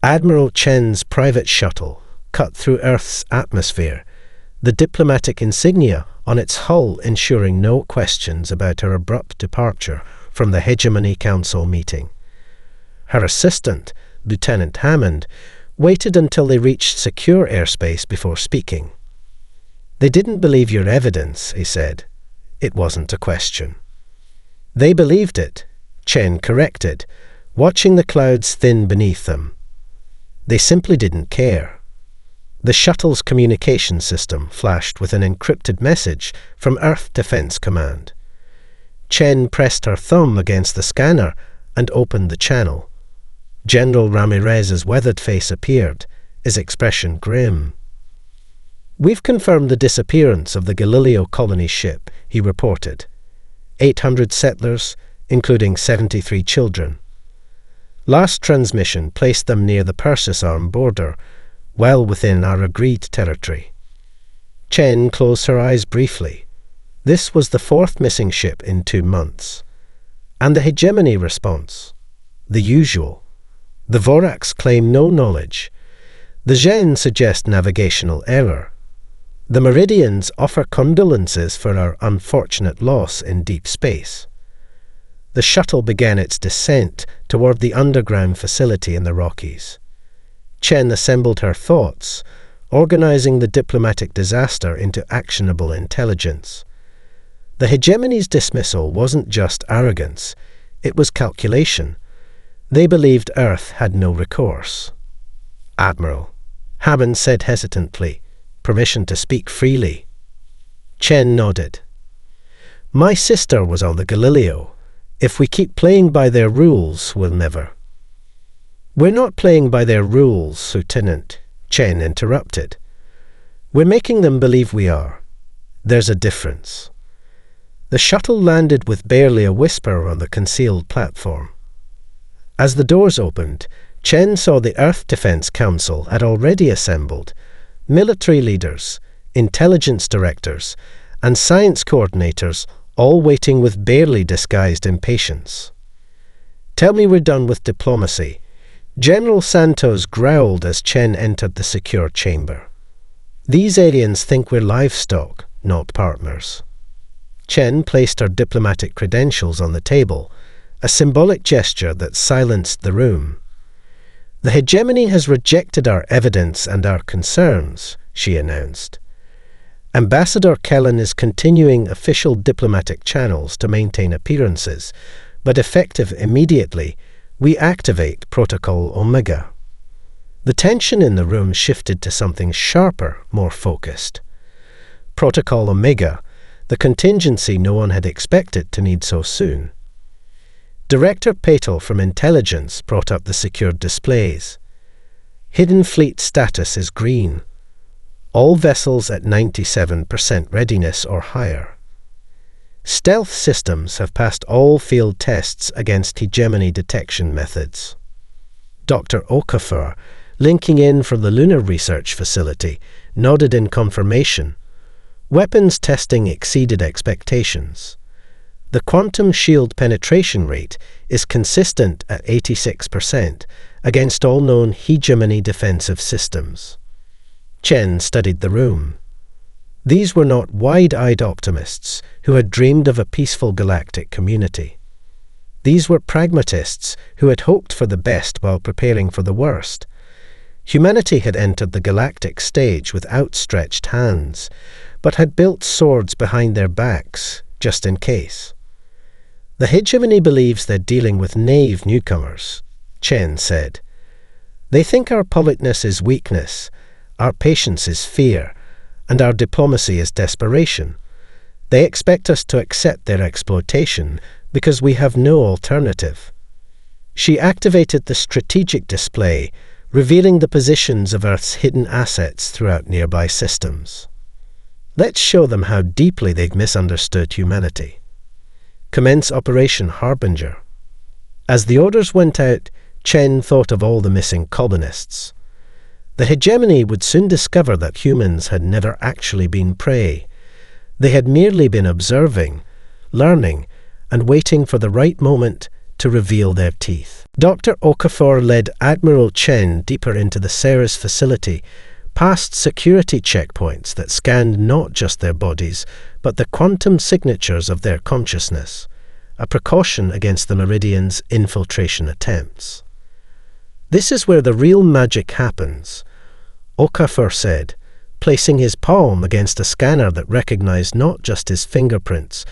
Admiral Chen's private shuttle cut through Earth's atmosphere, the diplomatic insignia on its hull ensuring no questions about her abrupt departure from the Hegemony Council meeting. Her assistant, Lieutenant Hammond, waited until they reached secure airspace before speaking. "They didn't believe your evidence," he said. "It wasn't a question." "They believed it," Chen corrected, watching the clouds thin beneath them. "They simply didn't care." The shuttle's communication system flashed with an encrypted message from Earth Defense Command. Chen pressed her thumb against the scanner and opened the channel. General Ramirez's weathered face appeared, his expression grim. "We've confirmed the disappearance of the Galileo colony ship," he reported. 800 settlers, including 73 children. Last transmission placed them near the Persis Arm border, well within our agreed territory. Chen closed her eyes briefly. This was the fourth missing ship in 2 months. And the hegemony response? The usual. The Voraks claim no knowledge. The Zhen suggest navigational error. The Meridians offer condolences for our unfortunate loss in deep space. The shuttle began its descent toward the underground facility in the Rockies. Chen assembled her thoughts, organizing the diplomatic disaster into actionable intelligence. The hegemony's dismissal wasn't just arrogance, it was calculation. They believed Earth had no recourse. "Admiral," Hammond said hesitantly, "permission to speak freely." Chen nodded. "My sister was on the Galileo. If we keep playing by their rules, we'll never." "We're not playing by their rules, Lieutenant," Chen interrupted. "We're making them believe we are. There's a difference." The shuttle landed with barely a whisper on the concealed platform. As the doors opened, Chen saw the Earth Defense Council had already assembled, military leaders, intelligence directors, and science coordinators all waiting with barely disguised impatience. "Tell me we're done with diplomacy." General Santos growled as Chen entered the secure chamber. "These aliens think we're livestock, not partners." Chen placed her diplomatic credentials on the table, a symbolic gesture that silenced the room. "The hegemony has rejected our evidence and our concerns," she announced. "Ambassador Kellen is continuing official diplomatic channels to maintain appearances, but effective immediately, we activate Protocol Omega." The tension in the room shifted to something sharper, more focused. Protocol Omega, the contingency no one had expected to need so soon. Director Patel from Intelligence brought up the secured displays. Hidden Fleet status is green. All vessels at 97% readiness or higher. Stealth systems have passed all field tests against hegemony detection methods. Dr. Okafor, linking in from the Lunar Research Facility, nodded in confirmation. Weapons testing exceeded expectations. The quantum shield penetration rate is consistent at 86% against all known hegemony defensive systems. Chen studied the room. These were not wide-eyed optimists who had dreamed of a peaceful galactic community. These were pragmatists who had hoped for the best while preparing for the worst. Humanity had entered the galactic stage with outstretched hands, but had built swords behind their backs, just in case. "The hegemony believes they're dealing with naive newcomers," Chen said. "They think our politeness is weakness, our patience is fear, and our diplomacy is desperation. They expect us to accept their exploitation because we have no alternative." She activated the strategic display, revealing the positions of Earth's hidden assets throughout nearby systems. "Let's show them how deeply they've misunderstood humanity. Commence Operation Harbinger." As the orders went out, Chen thought of all the missing colonists. The hegemony would soon discover that humans had never actually been prey. They had merely been observing, learning, and waiting for the right moment to reveal their teeth. Dr. Okafor led Admiral Chen deeper into the Ceres facility, past security checkpoints that scanned not just their bodies, but the quantum signatures of their consciousness, a precaution against the Meridian's infiltration attempts. "This is where the real magic happens," Okafor said, placing his palm against a scanner that recognized not just his fingerprints,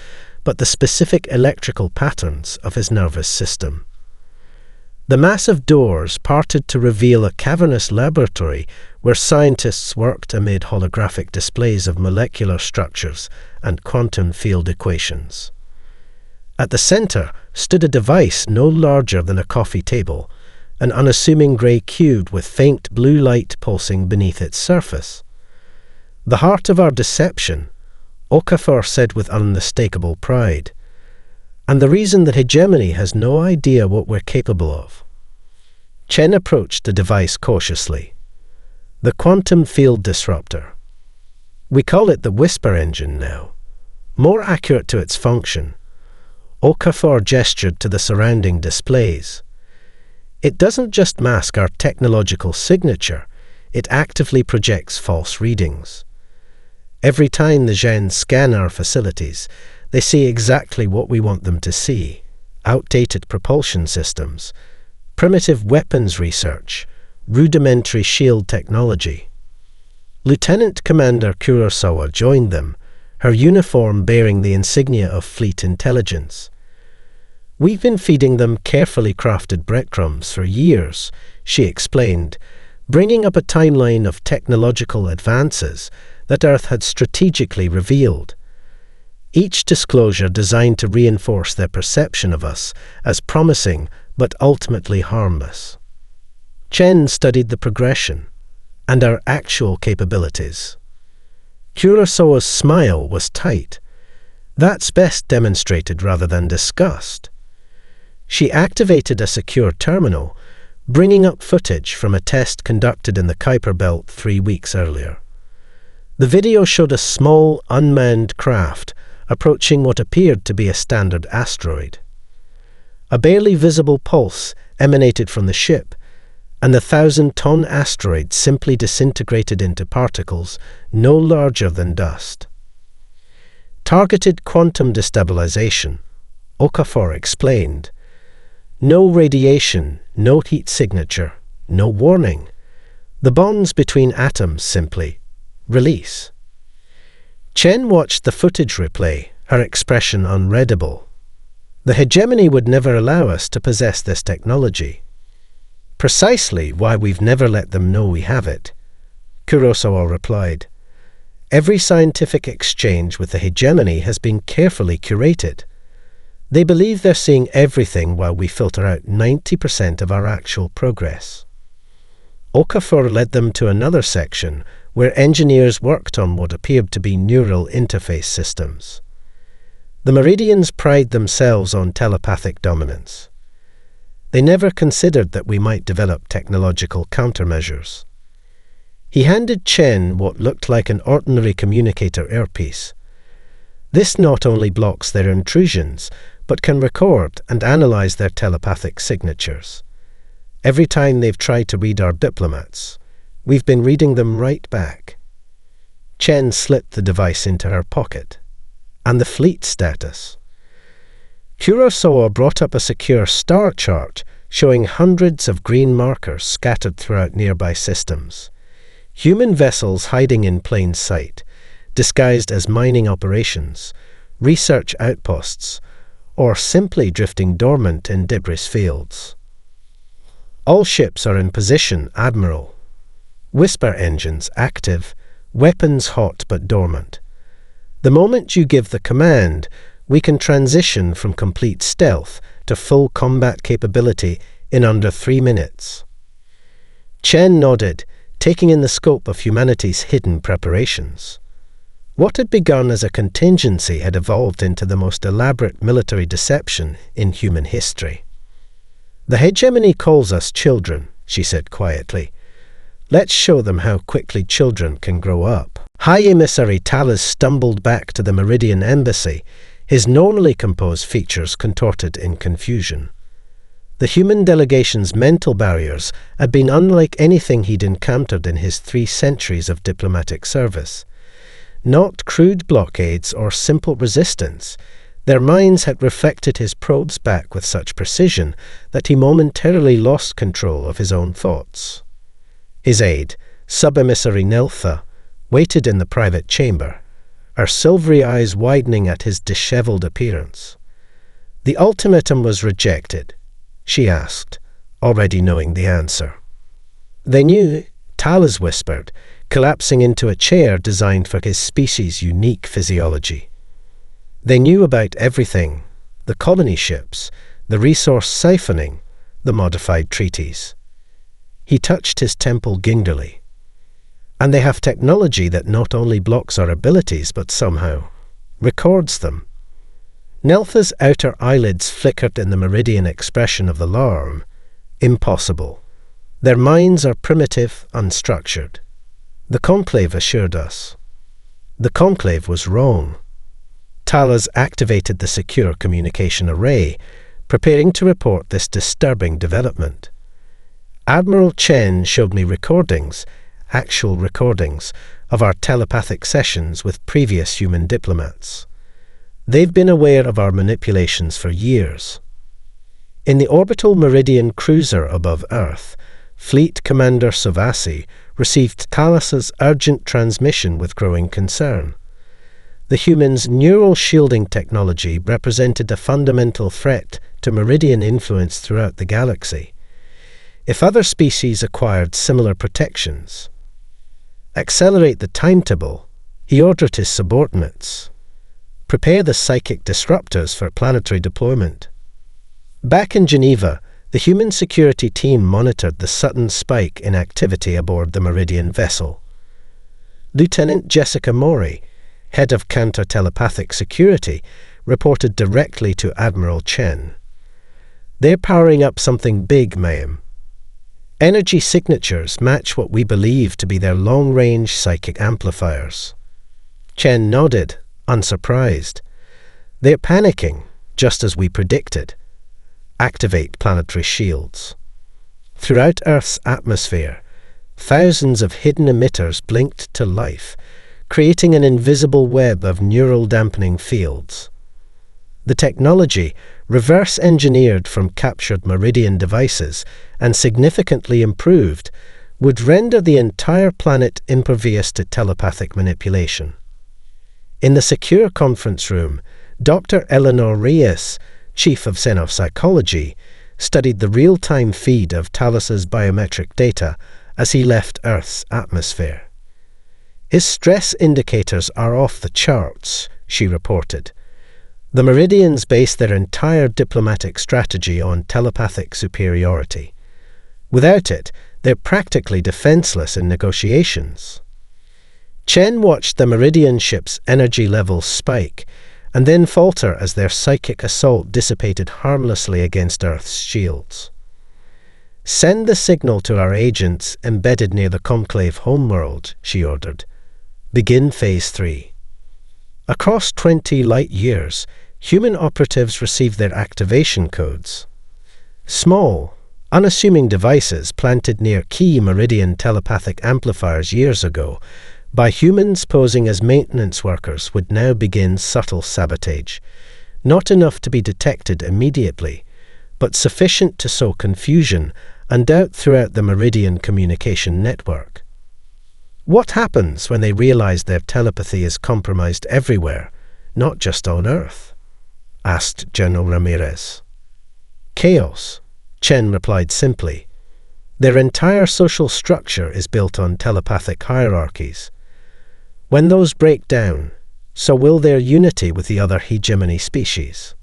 but the specific electrical patterns of his nervous system. The massive doors parted to reveal a cavernous laboratory where scientists worked amid holographic displays of molecular structures and quantum field equations. At the center stood a device no larger than a coffee table, an unassuming grey cube with faint blue light pulsing beneath its surface. "The heart of our deception," Okafor said with unmistakable pride, "and the reason that hegemony has no idea what we're capable of." Chen approached the device cautiously. "The quantum field disruptor. We call it the Whisper Engine now. More accurate to its function." Okafor gestured to the surrounding displays. "It doesn't just mask our technological signature, it actively projects false readings. Every time the gens scan our facilities, they see exactly what we want them to see: outdated propulsion systems, primitive weapons research, rudimentary shield technology." Lieutenant Commander Kurosawa joined them, her uniform bearing the insignia of Fleet Intelligence. "We've been feeding them carefully crafted breadcrumbs for years," she explained, bringing up a timeline of technological advances that Earth had strategically revealed. Each disclosure designed to reinforce their perception of us as promising but ultimately harmless. Chen studied the progression and our actual capabilities. Kurosawa's smile was tight. "That's best demonstrated rather than discussed." She activated a secure terminal, bringing up footage from a test conducted in the Kuiper Belt 3 weeks earlier. The video showed a small, unmanned craft approaching what appeared to be a standard asteroid. A barely visible pulse emanated from the ship, and the 1,000-ton asteroid simply disintegrated into particles no larger than dust. "Targeted quantum destabilization," Okafor explained. "No radiation, no heat signature, no warning. The bonds between atoms simply release." Chen watched the footage replay, her expression unreadable. "The hegemony would never allow us to possess this technology." "Precisely why we've never let them know we have it," Kurosawa replied. "Every scientific exchange with the hegemony has been carefully curated. They believe they're seeing everything while we filter out 90% of our actual progress." Okafor led them to another section where engineers worked on what appeared to be neural interface systems. The Meridians pride themselves on telepathic dominance. They never considered that we might develop technological countermeasures. He handed Chen what looked like an ordinary communicator earpiece. "This not only blocks their intrusions, but can record and analyze their telepathic signatures. Every time they've tried to read our diplomats, we've been reading them right back." Chen slipped the device into her pocket. "And the fleet status?" Kurosawa brought up a secure star chart showing hundreds of green markers scattered throughout nearby systems. Human vessels hiding in plain sight, disguised as mining operations, research outposts, or simply drifting dormant in debris fields. "All ships are in position, Admiral. Whisper engines active, weapons hot but dormant. The moment you give the command, we can transition from complete stealth to full combat capability in under 3 minutes." Chen nodded, taking in the scope of humanity's hidden preparations. What had begun as a contingency had evolved into the most elaborate military deception in human history. "The hegemony calls us children," she said quietly. "Let's show them how quickly children can grow up." High Emissary Talas stumbled back to the Meridian Embassy, his normally composed features contorted in confusion. The human delegation's mental barriers had been unlike anything he'd encountered in his 3 centuries of diplomatic service. Not crude blockades or simple resistance. Their minds had reflected his probes back with such precision that he momentarily lost control of his own thoughts. His aide, sub-emissary Neltha, waited in the private chamber, her silvery eyes widening at his dishevelled appearance. The ultimatum was rejected, she asked, already knowing the answer. They knew, Talas whispered, collapsing into a chair designed for his species' unique physiology. They knew about everything, the colony ships, the resource siphoning, the modified treaties. He touched his temple gingerly. And they have technology that not only blocks our abilities but somehow records them. Neltha's outer eyelids flickered in the meridian expression of the alarm. Impossible. Their minds are primitive, unstructured. The Conclave assured us. The Conclave was wrong. Talas activated the secure communication array, preparing to report this disturbing development. Admiral Chen showed me recordings, actual recordings, of our telepathic sessions with previous human diplomats. They've been aware of our manipulations for years. In the orbital Meridian cruiser above Earth, Fleet Commander Sovasi received Talas's urgent transmission with growing concern. The humans' neural shielding technology represented a fundamental threat to Meridian influence throughout the galaxy. If other species acquired similar protections, accelerate the timetable, he ordered his subordinates. Prepare the psychic disruptors for planetary deployment. Back in Geneva, the human security team monitored the sudden spike in activity aboard the Meridian vessel. Lieutenant Jessica Maury, head of counter-telepathic security, reported directly to Admiral Chen. They're powering up something big, ma'am. Energy signatures match what we believe to be their long-range psychic amplifiers. Chen nodded, unsurprised. They're panicking, just as we predicted. Activate planetary shields. Throughout Earth's atmosphere, thousands of hidden emitters blinked to life, creating an invisible web of neural dampening fields. The technology, reverse-engineered from captured Meridian devices and significantly improved, would render the entire planet impervious to telepathic manipulation. In the secure conference room, Dr. Eleanor Reyes, chief of Xenopsychology, studied the real-time feed of Talas's biometric data as he left Earth's atmosphere. His stress indicators are off the charts, she reported. The Meridians base their entire diplomatic strategy on telepathic superiority. Without it, they're practically defenseless in negotiations. Chen watched the Meridian ship's energy levels spike and then falter as their psychic assault dissipated harmlessly against Earth's shields. Send the signal to our agents embedded near the Conclave homeworld, she ordered. Begin Phase 3. Across 20 light years, human operatives received their activation codes. Small, unassuming devices planted near key Meridian telepathic amplifiers years ago by humans posing as maintenance workers would now begin subtle sabotage, not enough to be detected immediately, but sufficient to sow confusion and doubt throughout the Meridian communication network. What happens when they realize their telepathy is compromised everywhere, not just on Earth? Asked General Ramirez. Chaos, Chen replied simply. Their entire social structure is built on telepathic hierarchies. When those break down, so will their unity with the other hegemony species.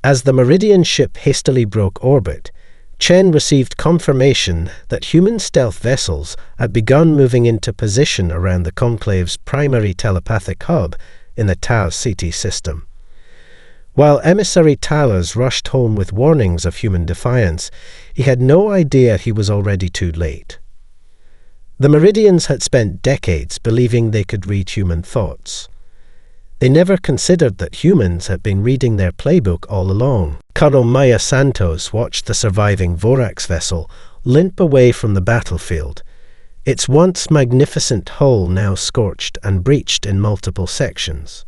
As the Meridian ship hastily broke orbit, Chen received confirmation that human stealth vessels had begun moving into position around the Conclave's primary telepathic hub in the Tau Ceti system. While emissary Talas rushed home with warnings of human defiance, he had no idea he was already too late. The Meridians had spent decades believing they could read human thoughts. They never considered that humans had been reading their playbook all along. Colonel Maya Santos watched the surviving Vorax vessel limp away from the battlefield, its once magnificent hull now scorched and breached in multiple sections.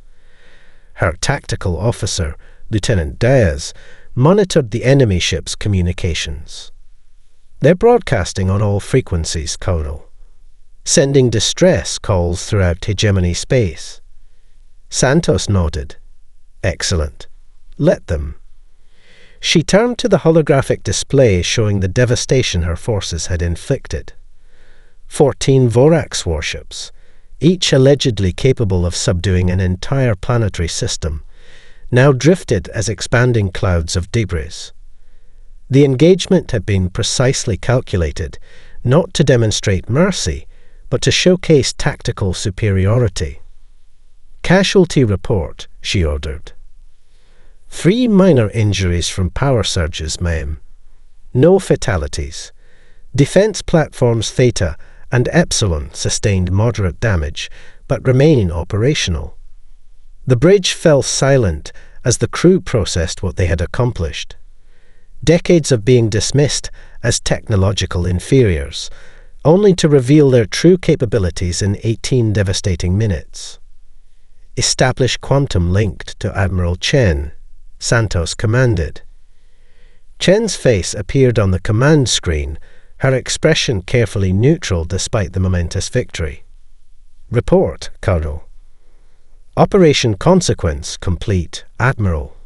Her tactical officer, Lieutenant Diaz, monitored the enemy ship's communications. "They're broadcasting on all frequencies, Colonel. Sending distress calls throughout hegemony space." Santos nodded. "Excellent. Let them." She turned to the holographic display showing the devastation her forces had inflicted. 14 Vorax warships, each allegedly capable of subduing an entire planetary system, now drifted as expanding clouds of debris. The engagement had been precisely calculated, not to demonstrate mercy, but to showcase tactical superiority. "Casualty report," she ordered. 3 minor injuries from power surges, ma'am. No fatalities. Defense platforms Theta and Epsilon sustained moderate damage, but remain operational. The bridge fell silent as the crew processed what they had accomplished. Decades of being dismissed as technological inferiors, only to reveal their true capabilities in 18 devastating minutes. "Establish quantum linked to Admiral Chen," Santos commanded. Chen's face appeared on the command screen, her expression carefully neutral despite the momentous victory. "Report, Colonel." "Operation Consequence complete, Admiral.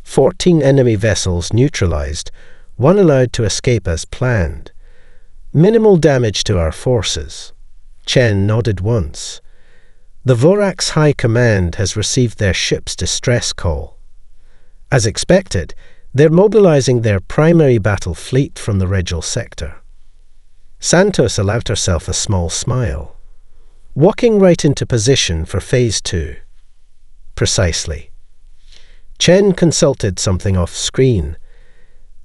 14 enemy vessels neutralized, 1 allowed to escape as planned. Minimal damage to our forces." Chen nodded once. "The Vorax High Command has received their ship's distress call. As expected, they're mobilizing their primary battle fleet from the Regal sector." Santos allowed herself a small smile. "Walking right into position for Phase 2. "Precisely." Chen consulted something off-screen.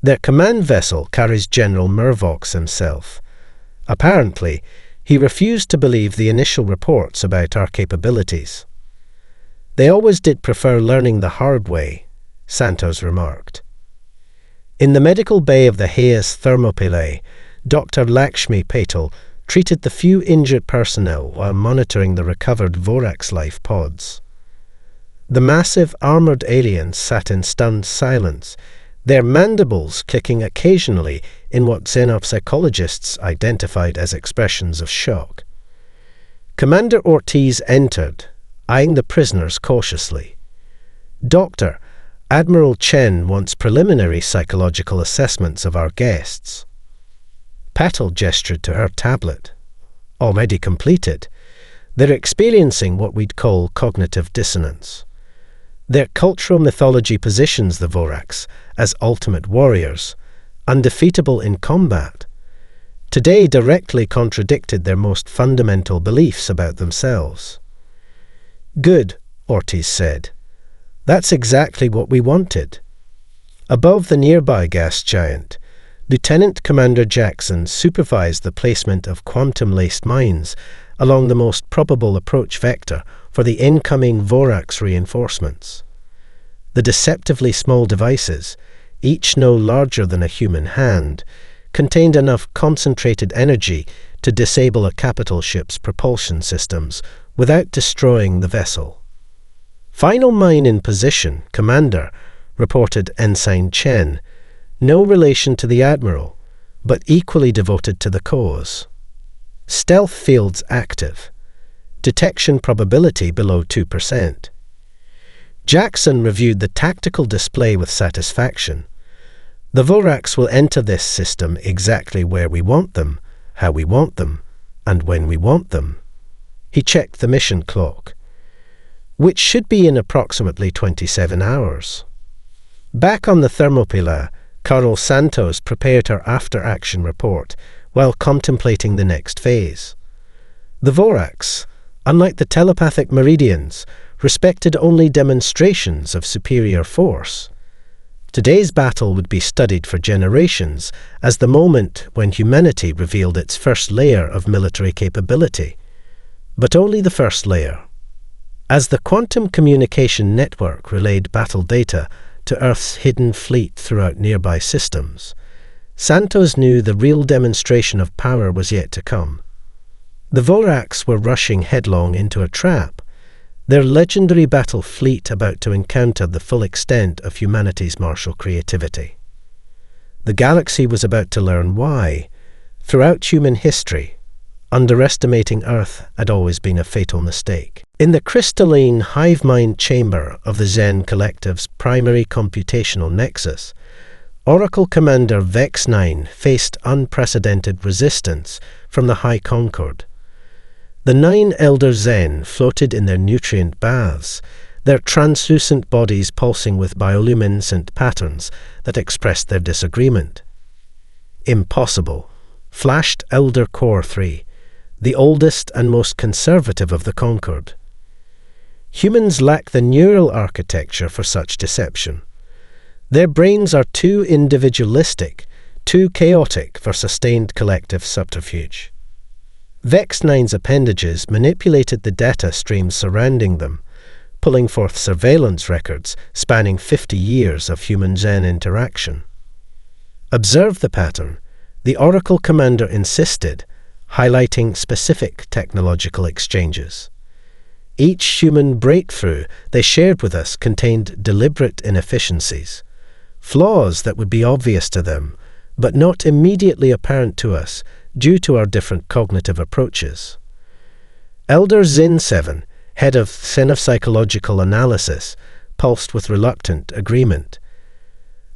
"Their command vessel carries General Mervox himself. Apparently, he refused to believe the initial reports about our capabilities." "They always did prefer learning the hard way," Santos remarked. In the medical bay of the Hayes Thermopylae, Dr. Lakshmi Patel treated the few injured personnel while monitoring the recovered Vorax life pods. The massive armoured aliens sat in stunned silence, their mandibles clicking occasionally in what xenopsychologists identified as expressions of shock. Commander Ortiz entered, eyeing the prisoners cautiously. "Doctor, Admiral Chen wants preliminary psychological assessments of our guests." Patel gestured to her tablet. "Already completed. They're experiencing what we'd call cognitive dissonance. Their cultural mythology positions the Vorax as ultimate warriors, undefeatable in combat. Today directly contradicted their most fundamental beliefs about themselves." "Good," Ortiz said. "That's exactly what we wanted." Above the nearby gas giant, Lieutenant Commander Jackson supervised the placement of quantum-laced mines along the most probable approach vector for the incoming Vorax reinforcements. The deceptively small devices, each no larger than a human hand, contained enough concentrated energy to disable a capital ship's propulsion systems without destroying the vessel. "Final mine in position, Commander," reported Ensign Chen, no relation to the Admiral, but equally devoted to the cause. "Stealth fields active. Detection probability below 2%. Jackson reviewed the tactical display with satisfaction. "The Vorax will enter this system exactly where we want them, how we want them, and when we want them." He checked the mission clock, which should be in approximately 27 hours. Back on the Thermopylae, Colonel Santos prepared her after-action report while contemplating the next phase. The Vorax, unlike the telepathic Meridians, respected only demonstrations of superior force. Today's battle would be studied for generations as the moment when humanity revealed its first layer of military capability. But only the first layer. As the quantum communication network relayed battle data to Earth's hidden fleet throughout nearby systems, Santos knew the real demonstration of power was yet to come. The Voraks were rushing headlong into a trap, their legendary battle fleet about to encounter the full extent of humanity's martial creativity. The galaxy was about to learn why, throughout human history, underestimating Earth had always been a fatal mistake. In the crystalline hive mind chamber of the Zen Collective's primary computational nexus, Oracle Commander Vex 9 faced unprecedented resistance from the High Concord. The 9 Elder Zen floated in their nutrient baths, their translucent bodies pulsing with bioluminescent patterns that expressed their disagreement. Impossible, flashed Elder Core 3, the oldest and most conservative of the Concord. Humans lack the neural architecture for such deception. Their brains are too individualistic, too chaotic for sustained collective subterfuge. Vex 9's appendages manipulated the data streams surrounding them, pulling forth surveillance records spanning 50 years of human-Zen interaction. Observe the pattern, the Oracle Commander insisted, highlighting specific technological exchanges. Each human breakthrough they shared with us contained deliberate inefficiencies, flaws that would be obvious to them, but not immediately apparent to us due to our different cognitive approaches. Elder Zin 7, head of Psychological Analysis, pulsed with reluctant agreement.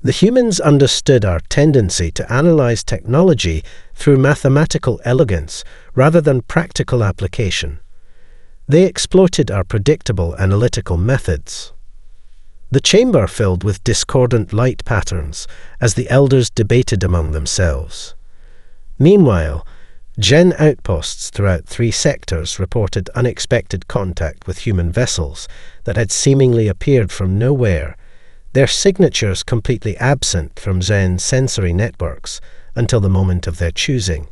The humans understood our tendency to analyze technology through mathematical elegance rather than practical application. They exploited our predictable analytical methods. The chamber filled with discordant light patterns as the elders debated among themselves. Meanwhile, Gen outposts throughout 3 sectors reported unexpected contact with human vessels that had seemingly appeared from nowhere, their signatures completely absent from Zen sensory networks until the moment of their choosing.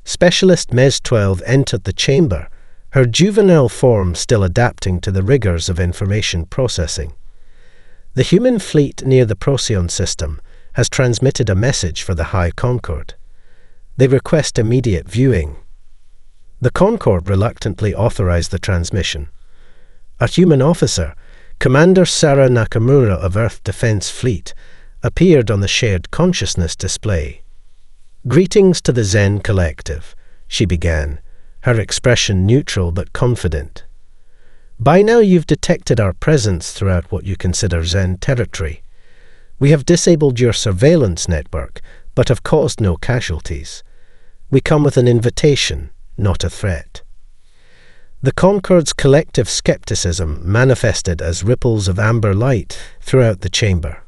Specialist Mez-12 entered the chamber, her juvenile form still adapting to the rigors of information processing. The human fleet near the Procyon system has transmitted a message for the High Concord. They request immediate viewing. The Concord reluctantly authorized the transmission. A human officer, Commander Sarah Nakamura of Earth Defense Fleet, appeared on the shared consciousness display. "Greetings to the Zen Collective," she began, her expression neutral but confident. "By now you've detected our presence throughout what you consider Zen territory. We have disabled your surveillance network, but have caused no casualties. We come with an invitation, not a threat." The Concord's collective skepticism manifested as ripples of amber light throughout the chamber.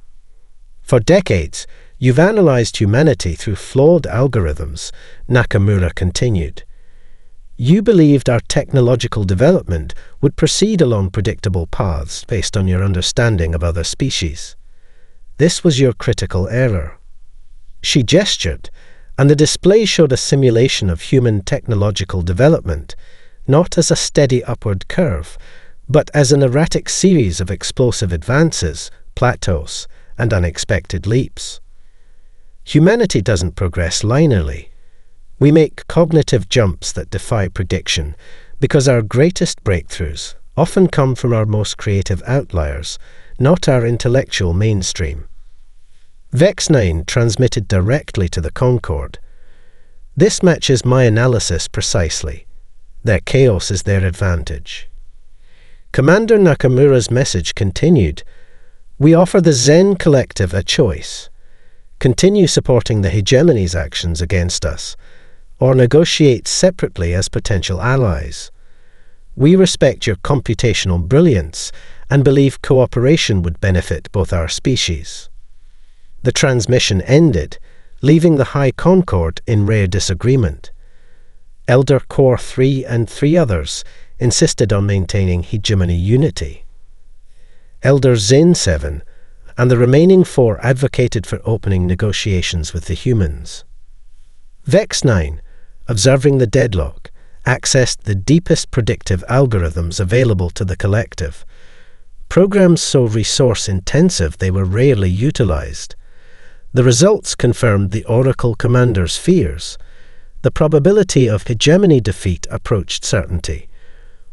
"For decades, you've analyzed humanity through flawed algorithms," Nakamura continued. "You believed our technological development would proceed along predictable paths based on your understanding of other species. This was your critical error." She gestured, and the display showed a simulation of human technological development, not as a steady upward curve, but as an erratic series of explosive advances, plateaus, and unexpected leaps. Humanity doesn't progress linearly. We make cognitive jumps that defy prediction because our greatest breakthroughs often come from our most creative outliers, not our intellectual mainstream. Vex 9 transmitted directly to the Concord. "This matches my analysis precisely. Their chaos is their advantage." Commander Nakamura's message continued. "We offer the Zen Collective a choice. Continue supporting the hegemony's actions against us, or negotiate separately as potential allies. We respect your computational brilliance and believe cooperation would benefit both our species." The transmission ended, leaving the High Concord in rare disagreement. Elder Core 3 and 3 others insisted on maintaining hegemony unity. Elder Zin 7 and the remaining 4 advocated for opening negotiations with the humans. Vex 9, observing the deadlock, accessed the deepest predictive algorithms available to the collective. programs so resource-intensive they were rarely utilized. The results confirmed the Oracle commander's fears. The probability of hegemony defeat approached certainty,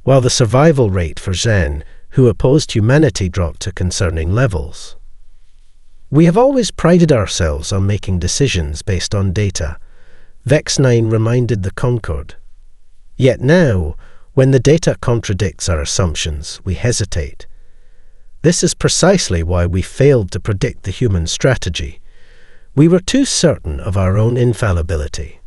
while the survival rate for Xen, who opposed humanity, dropped to concerning levels. We have always prided ourselves on making decisions based on data, Vex 9 reminded the Concord. Yet now, when the data contradicts our assumptions, we hesitate. This is precisely why we failed to predict the human strategy. We were too certain of our own infallibility.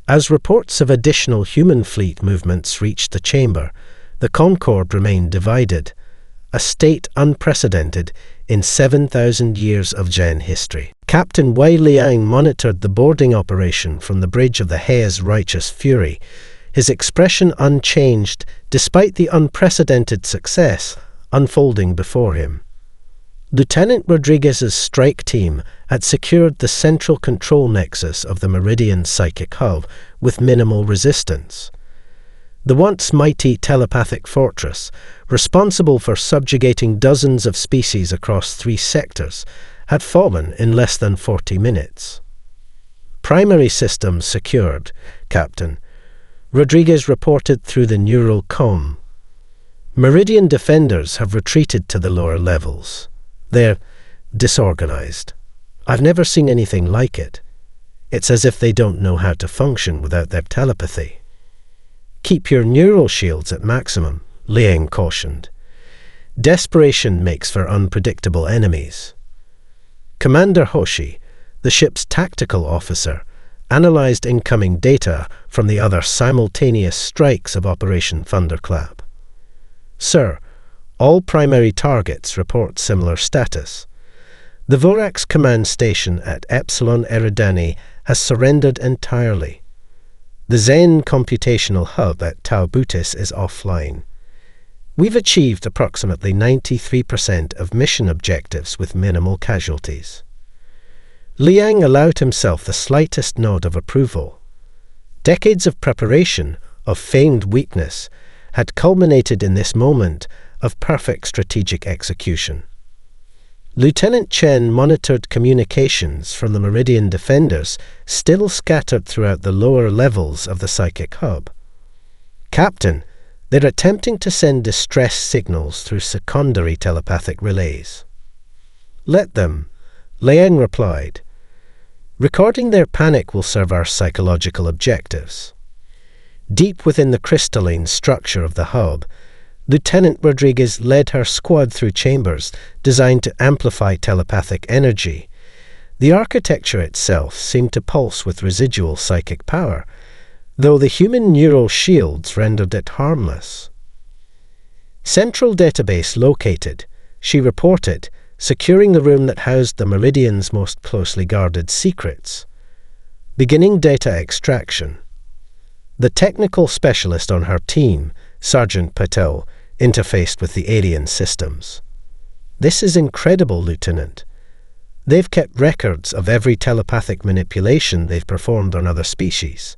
As reports of additional human fleet movements reached the chamber, the Concord remained divided, a state unprecedented in 7,000 years of Xen history. Captain Wei Liang monitored the boarding operation from the bridge of the He's righteous fury, his expression unchanged despite the unprecedented success unfolding before him. Lieutenant Rodriguez's strike team had secured the central control nexus of the Meridian psychic hub with minimal resistance. The once mighty telepathic fortress, responsible for subjugating dozens of species across 3 sectors, had fallen in less than 40 minutes. Primary systems secured, Captain, Rodriguez reported through the neural comm. Meridian defenders have retreated to the lower levels. They're disorganized. I've never seen anything like it. It's as if they don't know how to function without their telepathy. Keep your neural shields at maximum, Liang cautioned. Desperation makes for unpredictable enemies. Commander Hoshi, the ship's tactical officer, analyzed incoming data from the other simultaneous strikes of Operation Thunderclap. Sir, all primary targets report similar status. The Vorax command station at Epsilon Eridani has surrendered entirely. The Xen computational hub at Tau Butis is offline. We've achieved approximately 93% of mission objectives with minimal casualties. Liang allowed himself the slightest nod of approval. Decades of preparation, of feigned weakness, had culminated in this moment of perfect strategic execution. Lieutenant Chen monitored communications from the Meridian defenders still scattered throughout the lower levels of the psychic hub. Captain, they're attempting to send distress signals through secondary telepathic relays. Let them, Liang replied. Recording their panic will serve our psychological objectives. Deep within the crystalline structure of the hub, Lieutenant Rodriguez led her squad through chambers designed to amplify telepathic energy. The architecture itself seemed to pulse with residual psychic power, though the human neural shields rendered it harmless. Central database located, she reported, securing the room that housed the Meridian's most closely guarded secrets. Beginning data extraction. The technical specialist on her team, Sergeant Patel, interfaced with the alien systems. This is incredible, Lieutenant. They've kept records of every telepathic manipulation they've performed on other species.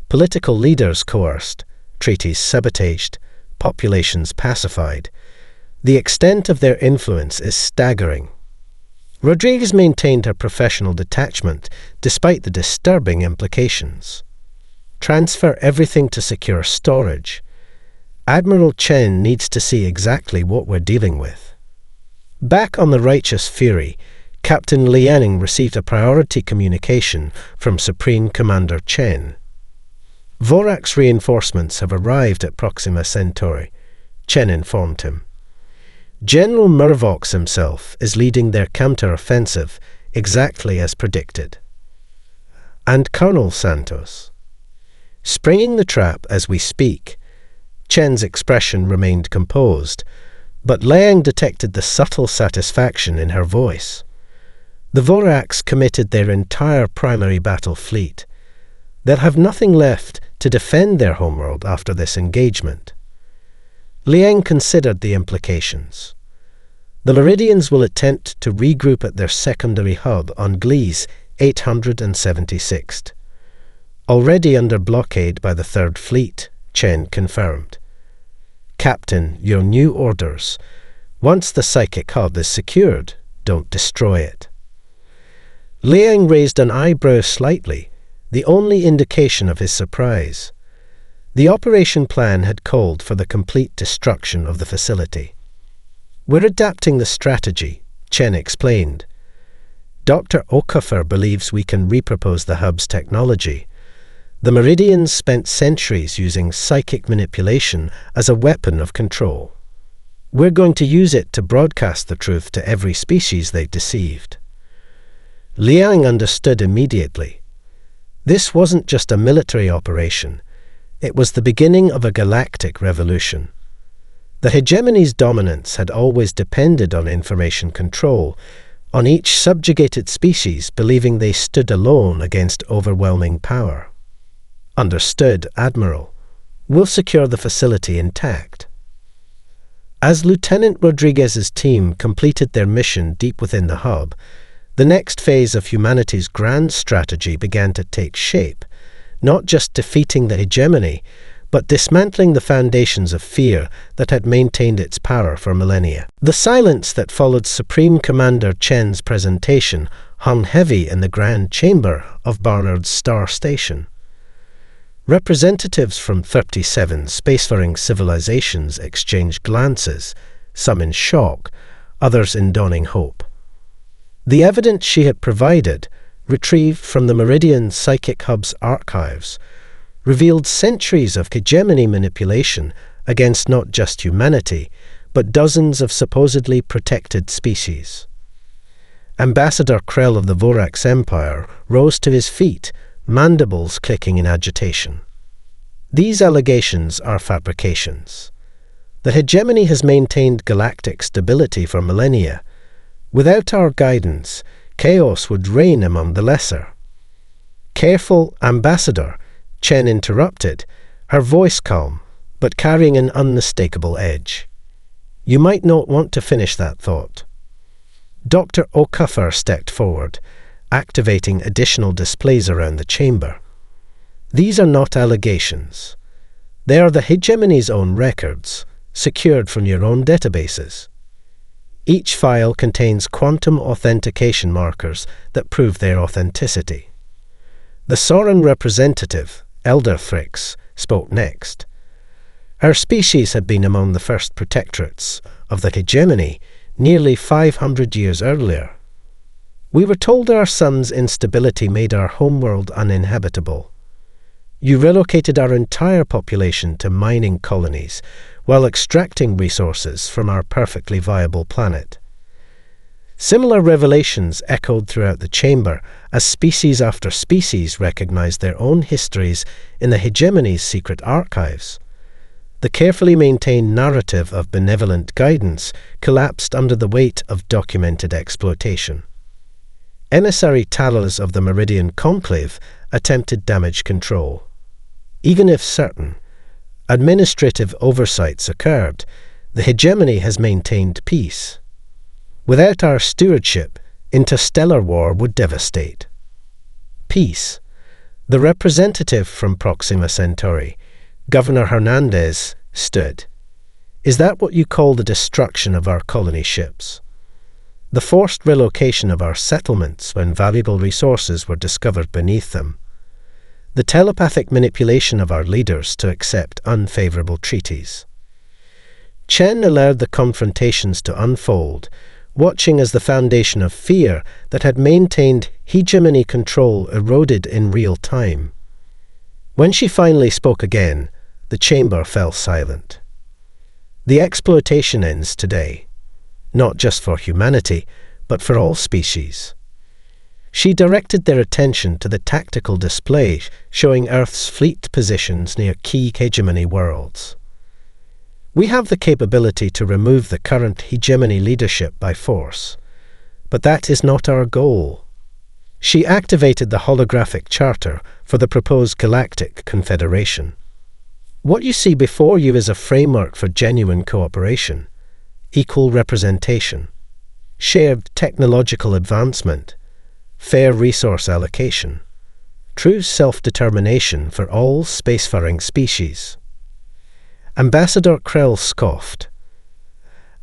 Political leaders coerced, treaties sabotaged, populations pacified. The extent of their influence is staggering. Rodriguez maintained her professional detachment despite the disturbing implications. Transfer everything to secure storage. Admiral Chen needs to see exactly what we're dealing with. Back on the Righteous Fury, Captain Liang received a priority communication from Supreme Commander Chen. Vorax reinforcements have arrived at Proxima Centauri, Chen informed him. General Murvox himself is leading their counter-offensive exactly as predicted. And Colonel Santos. Springing the trap as we speak, Chen's expression remained composed, but Liang detected the subtle satisfaction in her voice. The Vorax committed their entire primary battle fleet. They'll have nothing left to defend their homeworld after this engagement. Liang considered the implications. The Luridians will attempt to regroup at their secondary hub on Gliese 876th. Already under blockade by the Third Fleet, Chen confirmed. Captain, your new orders. Once the psychic hub is secured, don't destroy it. Liang raised an eyebrow slightly, the only indication of his surprise. The operation plan had called for the complete destruction of the facility. We're adapting the strategy, Chen explained. Dr. Okafor believes we can repurpose the hub's technology. The Meridians spent centuries using psychic manipulation as a weapon of control. We're going to use it to broadcast the truth to every species they deceived. Liang understood immediately. This wasn't just a military operation. It was the beginning of a galactic revolution. The hegemony's dominance had always depended on information control, on each subjugated species believing they stood alone against overwhelming power. Understood, Admiral. We'll secure the facility intact. As Lieutenant Rodriguez's team completed their mission deep within the hub, the next phase of humanity's grand strategy began to take shape, not just defeating the hegemony, but dismantling the foundations of fear that had maintained its power for millennia. The silence that followed Supreme Commander Chen's presentation hung heavy in the grand chamber of Barnard's Star Station. Representatives from 37 spacefaring civilizations exchanged glances, some in shock, others in dawning hope. The evidence she had provided, retrieved from the Meridian Psychic Hub's archives, revealed centuries of hegemony manipulation against not just humanity, but dozens of supposedly protected species. Ambassador Krell of the Vorax Empire rose to his feet, mandibles clicking in agitation. These allegations are fabrications. The hegemony has maintained galactic stability for millennia. Without our guidance, chaos would reign among the lesser. Careful, Ambassador, Chen interrupted, her voice calm, but carrying an unmistakable edge. You might not want to finish that thought. Dr. Okafor stepped forward, activating additional displays around the chamber. These are not allegations. They are the hegemony's own records, secured from your own databases. Each file contains quantum authentication markers that prove their authenticity. The Soren representative, Elder Thrix, spoke next. Our species had been among the first protectorates of the hegemony nearly 500 years earlier. We were told our sun's instability made our homeworld uninhabitable. You relocated our entire population to mining colonies while extracting resources from our perfectly viable planet. Similar revelations echoed throughout the chamber as species after species recognized their own histories in the hegemony's secret archives. The carefully maintained narrative of benevolent guidance collapsed under the weight of documented exploitation. Emissary Talos of the Meridian Conclave attempted damage control. Even if certain administrative oversights occurred, the hegemony has maintained peace. Without our stewardship, interstellar war would devastate. Peace. The representative from Proxima Centauri, Governor Hernandez, stood. Is that what you call the destruction of our colony ships? The forced relocation of our settlements when valuable resources were discovered beneath them? The telepathic manipulation of our leaders to accept unfavorable treaties? Chen allowed the confrontations to unfold, watching as the foundation of fear that had maintained hegemony control eroded in real time. When she finally spoke again, the chamber fell silent. The exploitation ends today, not just for humanity, but for all species. She directed their attention to the tactical display showing Earth's fleet positions near key hegemony worlds. We have the capability to remove the current hegemony leadership by force, but that is not our goal. She activated the holographic charter for the proposed Galactic Confederation. What you see before you is a framework for genuine cooperation, equal representation, shared technological advancement, fair resource allocation, true self-determination for all spacefaring species. Ambassador Krell scoffed.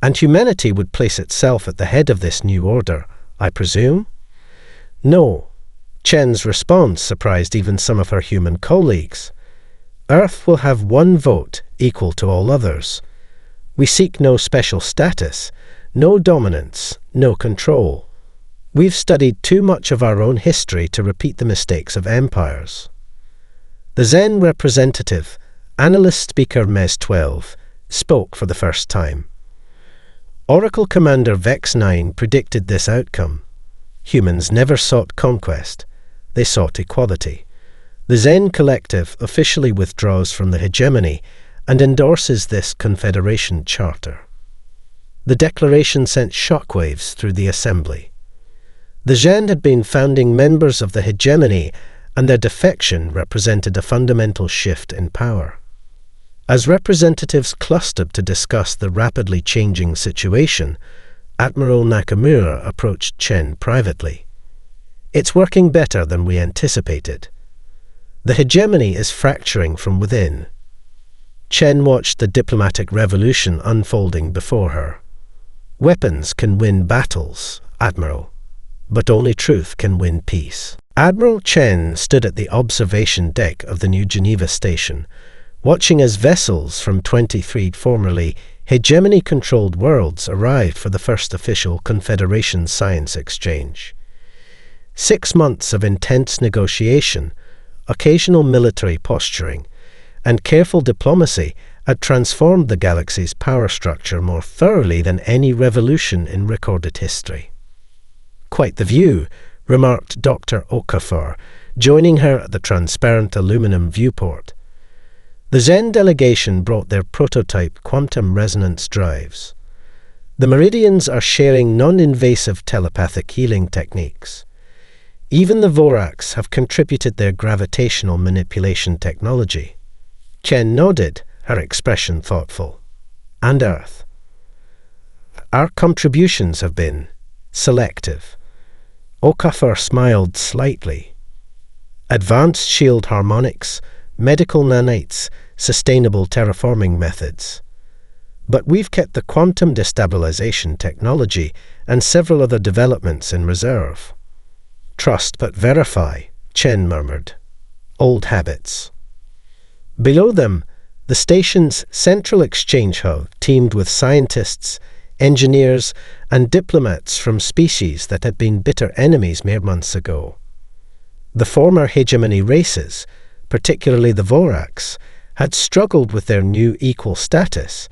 And humanity would place itself at the head of this new order, I presume? No. Chen's response surprised even some of her human colleagues. Earth will have one vote equal to all others. We seek no special status, no dominance, no control. We've studied too much of our own history to repeat the mistakes of empires. The Zen representative, analyst speaker Mes 12, spoke for the first time. Oracle Commander Vex 9 predicted this outcome. Humans never sought conquest, they sought equality. The Zen Collective officially withdraws from the hegemony and endorses this Confederation Charter. The declaration sent shockwaves through the assembly. The Zen had been founding members of the hegemony, and their defection represented a fundamental shift in power. As representatives clustered to discuss the rapidly changing situation, Admiral Nakamura approached Chen privately. "It's working better than we anticipated. The hegemony is fracturing from within." Chen watched the diplomatic revolution unfolding before her. "Weapons can win battles, Admiral, but only truth can win peace." Admiral Chen stood at the observation deck of the New Geneva station, watching as vessels from 23 formerly hegemony-controlled worlds arrived for the first official Confederation science exchange. 6 months of intense negotiation, occasional military posturing, and careful diplomacy had transformed the galaxy's power structure more thoroughly than any revolution in recorded history. "Quite the view," remarked Dr. Okafor, joining her at the transparent aluminum viewport. The Zen delegation brought their prototype quantum resonance drives. The Meridians are sharing non-invasive telepathic healing techniques. Even the Vorax have contributed their gravitational manipulation technology. Chen nodded, her expression thoughtful. "And Earth. Our contributions have been selective." Okafor smiled slightly. "Advanced shield harmonics, medical nanites, sustainable terraforming methods. But we've kept the quantum destabilization technology and several other developments in reserve." "Trust but verify," Chen murmured. "Old habits." Below them, the station's central exchange hub teemed with scientists, engineers, and diplomats from species that had been bitter enemies mere months ago. The former hegemony races, particularly the Vorax, had struggled with their new equal status,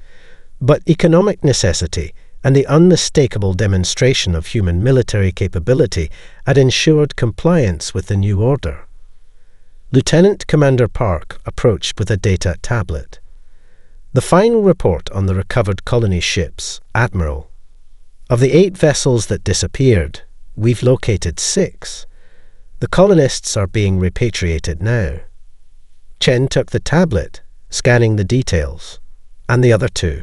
but economic necessity and the unmistakable demonstration of human military capability had ensured compliance with the new order. Lieutenant Commander Park approached with a data tablet. "The final report on the recovered colony ships, Admiral. Of the 8 vessels that disappeared, we've located 6. The colonists are being repatriated now." Chen took the tablet, scanning the details. "And the other 2?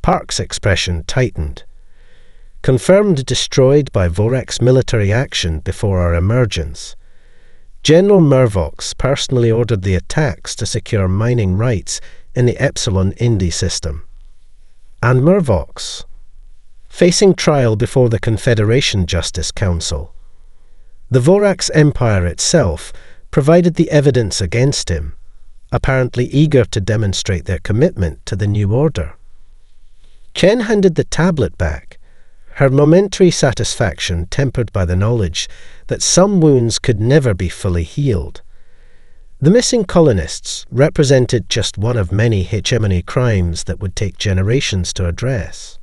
Park's expression tightened. "Confirmed destroyed by Vorax military action before our emergence. General Mervox personally ordered the attacks to secure mining rights in the Epsilon Indi system." "And Mervox?" "Facing trial before the Confederation Justice Council. The Vorax Empire itself provided the evidence against him, apparently eager to demonstrate their commitment to the new order." Chen handed the tablet back, her momentary satisfaction tempered by the knowledge that some wounds could never be fully healed. The missing colonists represented just one of many hegemony crimes that would take generations to address.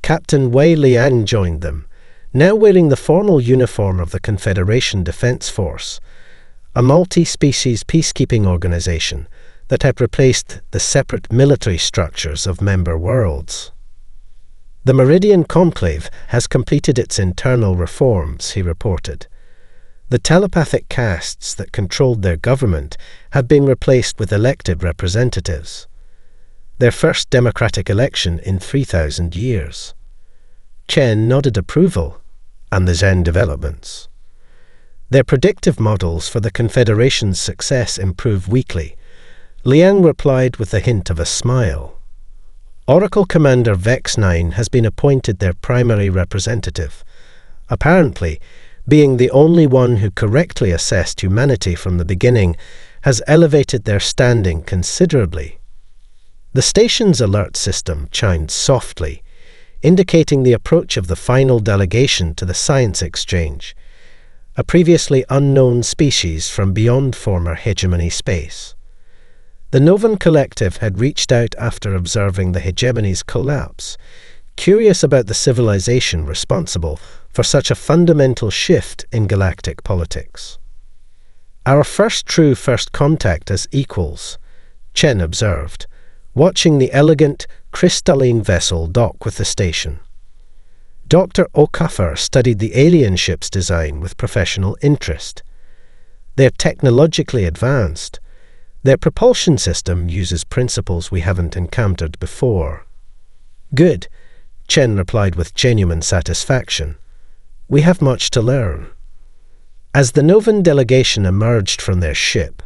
Captain Wei Liang joined them, now wearing the formal uniform of the Confederation Defense Force, a multi-species peacekeeping organization that had replaced the separate military structures of member worlds. "The Meridian Conclave has completed its internal reforms," he reported. The telepathic castes that controlled their government had been replaced with elected representatives. Their first democratic election in 3,000 years. Chen nodded approval, and the Zen developments. Their predictive models for the Confederation's success improve weekly. Liang replied with a hint of a smile. Oracle Commander Vex-9 has been appointed their primary representative, apparently being the only one who correctly assessed humanity from the beginning has elevated their standing considerably. The station's alert system chimed softly, indicating the approach of the final delegation to the Science Exchange, a previously unknown species from beyond former hegemony space. The Novan Collective had reached out after observing the hegemony's collapse, curious about the civilization responsible for such a fundamental shift in galactic politics. "Our first contact as equals," Chen observed, watching the elegant, crystalline vessel dock with the station. Dr. O'Cuffer studied the alien ship's design with professional interest. They're technologically advanced. Their propulsion system uses principles we haven't encountered before. "Good," Chen replied with genuine satisfaction. "We have much to learn." As the Novan delegation emerged from their ship,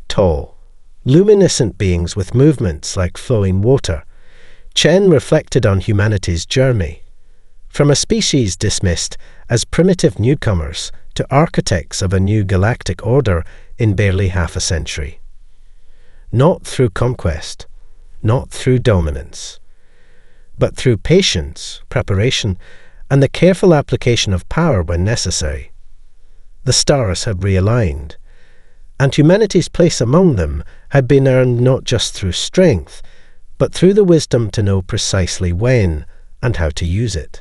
tall, luminescent beings with movements like flowing water, Chen reflected on humanity's journey, from a species dismissed as primitive newcomers to architects of a new galactic order in barely half a century. Not through conquest, not through dominance, but through patience, preparation, and the careful application of power when necessary. The stars had realigned, and humanity's place among them had been earned not just through strength, but through the wisdom to know precisely when and how to use it.